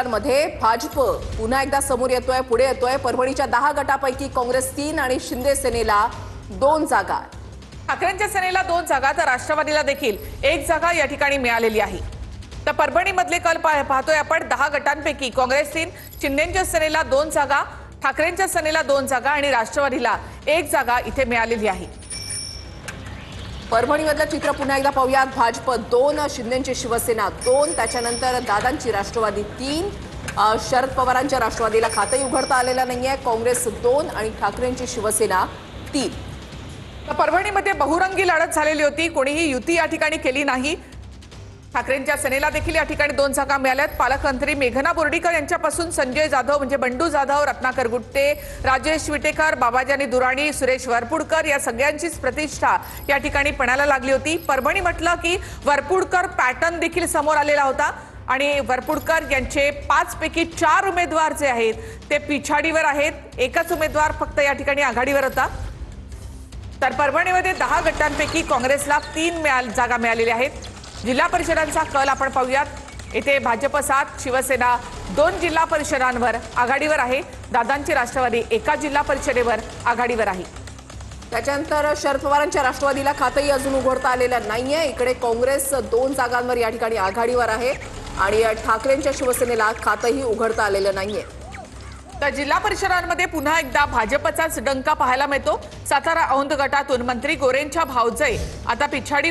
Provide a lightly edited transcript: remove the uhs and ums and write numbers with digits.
मध्ये भाजप पुन्हा एकदा समोर येतोय, पुढे येतोय। परभणीच्या 10 गटापैकी काँग्रेस 3 आणि शिंदे सेनेला 2 जागा। ठाकरेंच्या सेनेला 2 जागा तर राष्ट्रवादीला देखील 1 जागा या ठिकाणी मिळालेली आहे। तर परभणीमधले कल पाहतोय आपण। 10 गटांपैकी काँग्रेस 3, शिंदेच्या सेनेला 2 जागा, ठाकरेंच्या सेनेला 2 जागा आणि राष्ट्रवादीला 1 जागा इथे मिळालेली आहे। परभणीमधलं चित्र पुन्हा एकदा पाहूयात। भाजप 2, शिंदेची शिवसेना 2, त्याच्यानंतर दादांची राष्ट्रवादी 3, शरद पवारांच्या राष्ट्रवादीला खातही उघडता आलेलं नाहीये। काँग्रेस 2 आणि ठाकरेंची शिवसेना 3। तर परभणीमध्ये बहुरंगी लढत झालेली होती, कोणीही युती या ठिकाणी केली नाही। ठाकरेंच्या सेनेला देखील या ठिकाणी 2 जागा मिळाल्यात। पालकमंत्री मेघना बोर्डीकर यांच्यापासून संजय जाधव म्हणजे बंडू जाधव, रत्नाकर गुट्टे, राजेश विटेकर, बाबाजानी दुराणी, सुरेश वरपुडकर या सगळ्यांचीच प्रतिष्ठा या ठिकाणी पणाला लागली होती। परभणी म्हटलं की वरपुडकर पॅटर्न देखील समोर आलेला होता आणि वरपुडकर यांचे 5 पैकी 4 उमेदवार जे आहेत ते पिछाडीवर आहेत। एकच उमेदवार फक्त या ठिकाणी आघाडीवर होता। तर परभणीमध्ये 10 गटांपैकी काँग्रेसला 3 जागा मिळालेल्या आहेत। जिल्हा परिषदांचा कल आपण पाहूयात। येथे भाजप 7, शिवसेना 2 जिल्हा परिषदांवर आघाडीवर आहे। दादांची राष्ट्रवादी 1 जिल्हा परिषदेवर आघाडीवर आहे। त्याच्यानंतर शरद पवारांच्या राष्ट्रवादीला खातही अजून उघडता आलेलं नाहीये। इकडे काँग्रेस 2 जागांवर या ठिकाणी आघाडीवर आहे आणि ठाकरेंच्या शिवसेनेला खातही उघडता आलेलं नाहीये। तर जिल्हा परिषदांमध्ये पुन्हा एकदा भाजपचाच डंका पाहायला मिळतो। सातारा औंध गटातून मंत्री गोरेंच्या भावजय आता पिछाडी